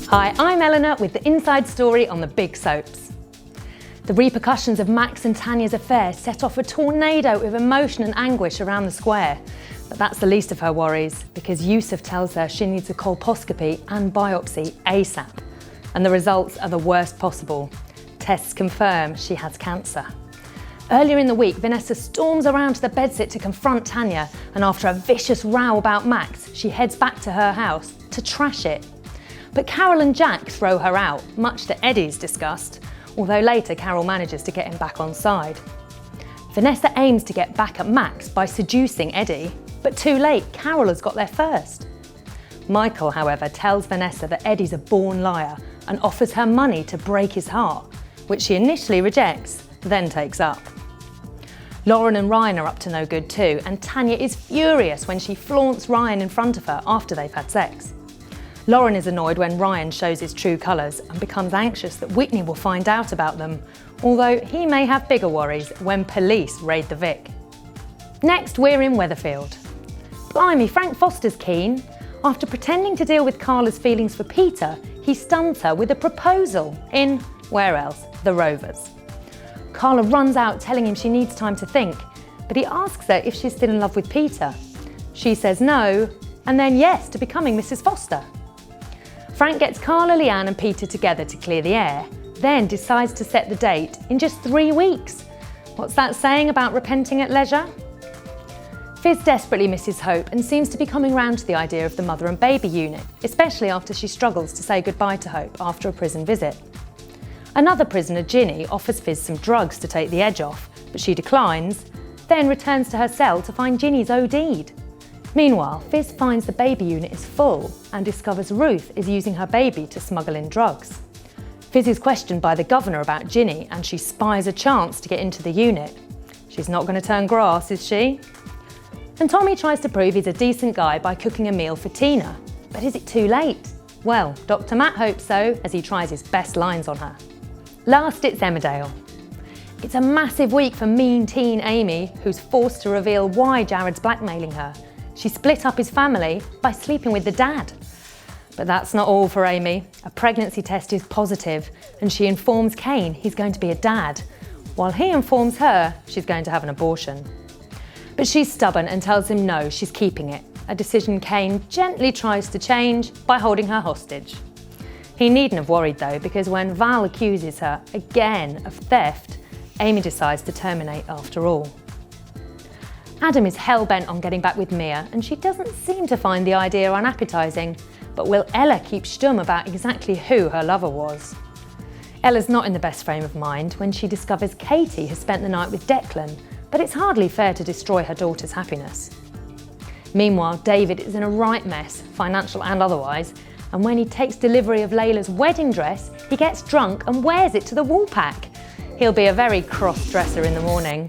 Hi, I'm Eleanor with the inside story on the big soaps. The repercussions of Max and Tanya's affair set off a tornado of emotion and anguish around the square. But that's the least of her worries, because Yusuf tells her she needs a colposcopy and biopsy ASAP. And the results are the worst possible. Tests confirm she has cancer. Earlier in the week, Vanessa storms around to the bedsit to confront Tanya, and after a vicious row about Max, she heads back to her house to trash it. But Carol and Jack throw her out, much to Eddie's disgust, although later Carol manages to get him back on side. Vanessa aims to get back at Max by seducing Eddie, but too late, Carol has got there first. Michael, however, tells Vanessa that Eddie's a born liar and offers her money to break his heart, which she initially rejects, then takes up. Lauren and Ryan are up to no good too, and Tanya is furious when she flaunts Ryan in front of her after they've had sex. Lauren is annoyed when Ryan shows his true colours and becomes anxious that Whitney will find out about them, although he may have bigger worries when police raid the Vic. Next, we're in Weatherfield. Blimey, Frank Foster's keen. After pretending to deal with Carla's feelings for Peter, he stuns her with a proposal in, where else, The Rovers. Carla runs out telling him she needs time to think, but he asks her if she's still in love with Peter. She says no, and then yes to becoming Mrs. Foster. Frank gets Carla, Leanne and Peter together to clear the air, then decides to set the date in just 3 weeks. What's that saying about repenting at leisure? Fiz desperately misses Hope and seems to be coming round to the idea of the mother and baby unit, especially after she struggles to say goodbye to Hope after a prison visit. Another prisoner, Ginny, offers Fiz some drugs to take the edge off, but she declines, then returns to her cell to find Ginny's OD'd. Meanwhile, Fiz finds the baby unit is full and discovers Ruth is using her baby to smuggle in drugs. Fiz is questioned by the governor about Ginny and she spies a chance to get into the unit. She's not going to turn grass, is she? And Tommy tries to prove he's a decent guy by cooking a meal for Tina. But is it too late? Well, Dr. Matt hopes so, as he tries his best lines on her. Last, it's Emmerdale. It's a massive week for mean teen Amy, who's forced to reveal why Jared's blackmailing her. She split up his family by sleeping with the dad. But that's not all for Amy. A pregnancy test is positive and she informs Kane he's going to be a dad, while he informs her she's going to have an abortion. But she's stubborn and tells him no, she's keeping it, a decision Kane gently tries to change by holding her hostage. He needn't have worried though, because when Val accuses her again of theft, Amy decides to terminate after all. Adam is hell-bent on getting back with Mia and she doesn't seem to find the idea unappetising, but will Ella keep stum about exactly who her lover was? Ella's not in the best frame of mind when she discovers Katie has spent the night with Declan, but it's hardly fair to destroy her daughter's happiness. Meanwhile, David is in a right mess, financial and otherwise, and when he takes delivery of Layla's wedding dress, he gets drunk and wears it to the Woolpack. He'll be a very cross dresser in the morning.